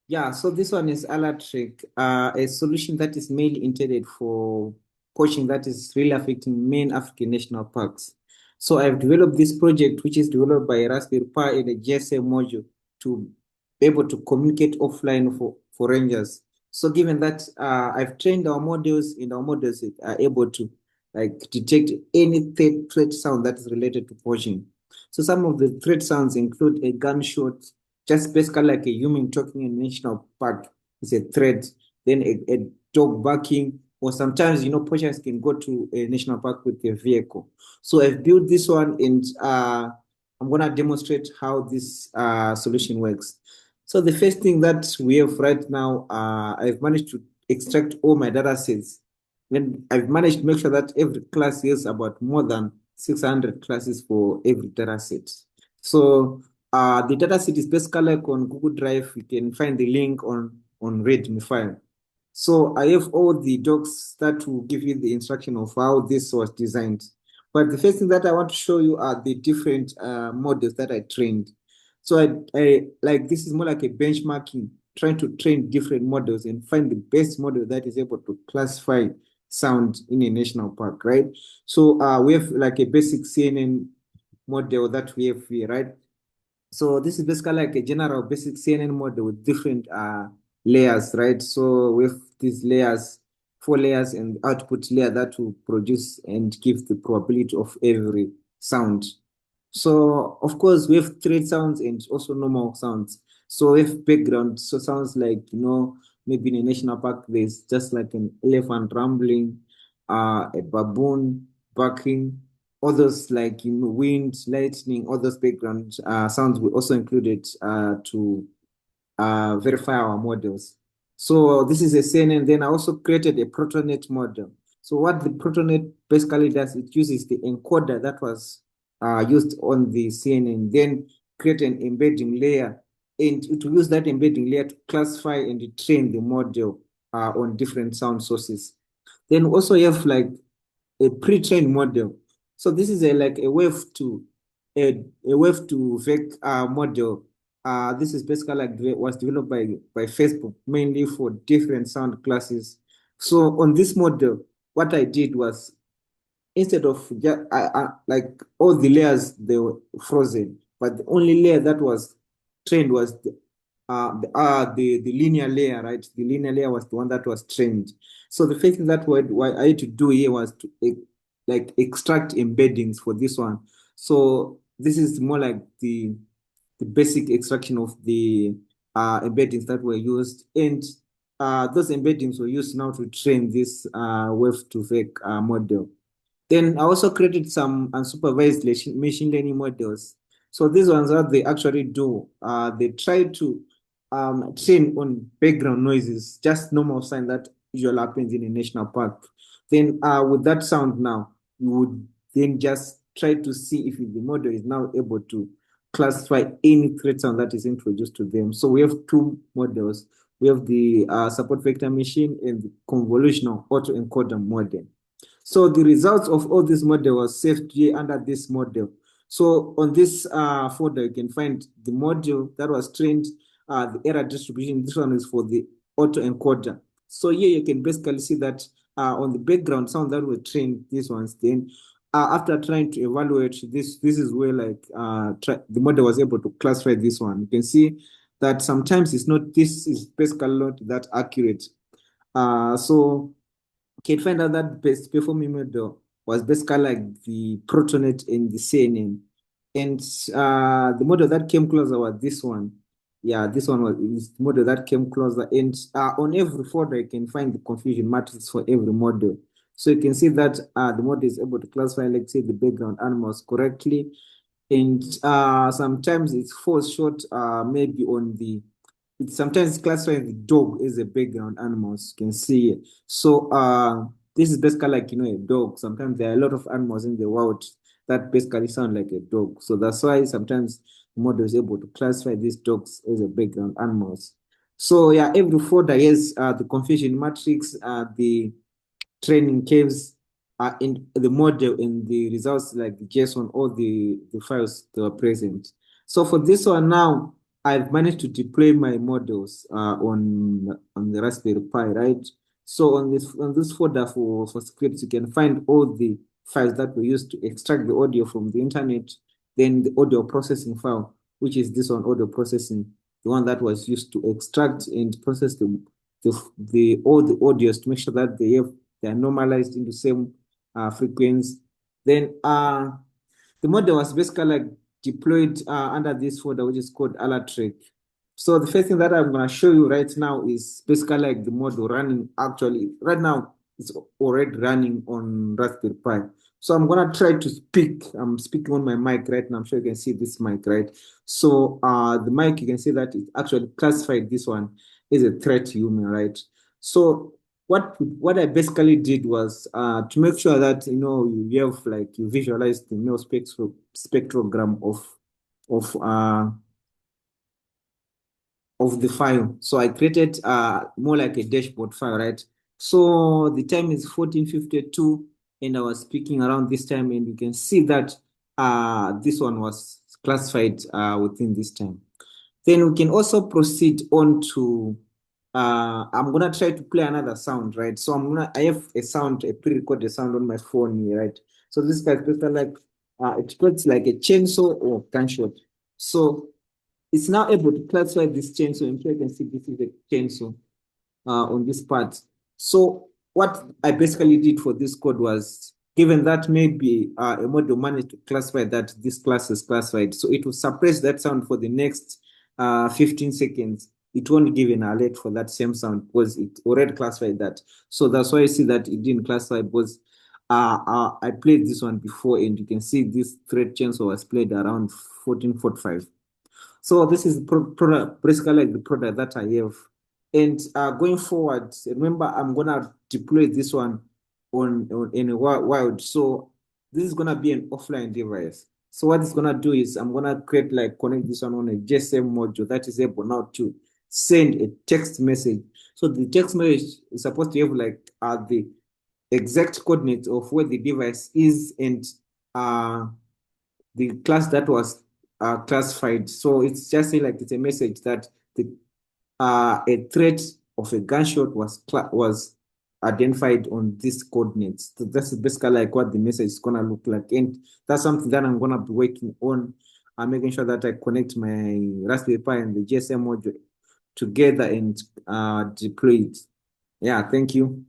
Yeah, so this one is Alatric, a solution that is mainly intended for poaching that is really affecting main African national parks. So I've developed this project, which is developed by a Raspberry Pi and a GSM module to be able to communicate offline for rangers. So given that I've trained our models, and our models are able to like detect any threat sound that is related to poaching. So some of the threat sounds include a gunshot, just basically like a human talking in national park is a threat. Then a dog barking, or sometimes poachers can go to a national park with their vehicle. So I've built this one, and I'm gonna demonstrate how this solution works. So the first thing that we have right now, I've managed to extract all my data sets. Then I've managed to make sure that every class has about more than 600 classes for every data set. So the dataset is basically like on Google Drive. You can find the link on README file. So I have all the docs that will give you the instruction of how this was designed. But the first thing that I want to show you are the different models that I trained. So I like this is more like a benchmarking, trying to train different models and find the best model that is able to classify sound in a national park, right? So we have like a basic CNN model that we have here, right? So this is basically like a general basic CNN model with different layers, right? So with these layers, four layers and output layer that will produce and give the probability of every sound. So of course we have thread sounds and also normal sounds. So we have background, so sounds like maybe in a national park there's just like an elephant rumbling, a baboon barking, others like wind, lightning, all those background sounds were also included to verify our models. So this is a CNN. Then I also created a protonet model. So what the protonet basically does, it uses the encoder that was used on the CNN, then create an embedding layer, and to use that embedding layer to classify and train the model on different sound sources. Then also you have like a pre-trained model. So this is like a wave to vec model. This is basically like was developed by Facebook mainly for different sound classes. So on this model, what I did was instead of just like all the layers they were frozen, but the only layer that was trained was the linear layer, right? The linear layer was the one that was trained. So the first thing that what I had to do here was to like extract embeddings for this one. So this is more like the basic extraction of the embeddings that were used, and those embeddings were used now to train this wave to vec model. Then I also created some unsupervised machine learning models. So these ones, what they actually do, they try to train on background noises, just normal sound that usually happens in a national park. Then with that sound now, you would then just try to see if the model is now able to classify any threat sound that is introduced to them. So we have two models. We have the support vector machine and the convolutional autoencoder model. So the results of all this model was saved here under this model. So on this folder, you can find the module that was trained, the error distribution. This one is for the autoencoder. So here you can basically see that on the background sound that were trained, these ones, then after trying to evaluate this is where like the model was able to classify this one. You can see that sometimes it's not, this is basically not that accurate. So can find out that best performing model was basically like the Protonet and the CNN. And the model that came closer was this one. Yeah, this one was the model that came closer. And on every folder, you can find the confusion matrix for every model. So you can see that the model is able to classify, like say, the background animals correctly. And sometimes it falls short, maybe on the it sometimes classifies the dog as a background animals. You can see it. So this is basically like a dog. Sometimes there are a lot of animals in the world that basically sound like a dog. So that's why sometimes the model is able to classify these dogs as a background animals. So yeah, every folder has the confusion matrix, the training caves, in the model, in the results like the JSON, all the files that were present. So for this one now, I've managed to deploy my models on the Raspberry Pi, right? So on this folder for scripts, you can find all the files that were used to extract the audio from the internet, then the audio processing file, which is this one, audio processing, the one that was used to extract and process the all the audios to make sure that they are normalized into same frequency. Then the model was basically like deployed under this folder, which is called Alatric. So the first thing that I'm going to show you right now is basically like the model running actually. Right now, it's already running on Raspberry Pi. So I'm going to try to speak. I'm speaking on my mic right now. I'm sure you can see this mic, right? So the mic, you can see that it actually classified this one as a threat to human, right? So what I basically did was to make sure that you have like you visualize the spectrogram of the file. So I created more like a dashboard file, right? So the time is 14:52, and I was speaking around this time, and you can see that this one was classified within this time. Then we can also proceed on to I'm gonna try to play another sound, right? So I have a sound, a pre-recorded sound on my phone here, right? So this guy's basically like it looks like a chainsaw or gunshot. So it's now able to classify this chainsaw, and here you can see this is a chainsaw on this part. So what I basically did for this code was, given that maybe a model managed to classify that this class is classified, so it will suppress that sound for the next 15 seconds. It won't give an alert for that same sound because it already classified that. So that's why you see that it didn't classify, because I played this one before, and you can see this thread chainsaw was played around 14:45. So this is product, basically like the product that I have. And going forward, remember, I'm gonna deploy this one on in a wild. So this is gonna be an offline device. So what it's gonna do is I'm gonna create like connect this one on a GSM module that is able now to send a text message. So the text message is supposed to have like the exact coordinates of where the device is, and uh the class that was classified. So it's just saying like it's a message that the a threat of a gunshot was identified on these coordinates. So that's basically like what the message is gonna look like, and that's something that I'm gonna be working on. I'm making sure that I connect my Raspberry Pi and the GSM module together and deploy it. Yeah, thank you.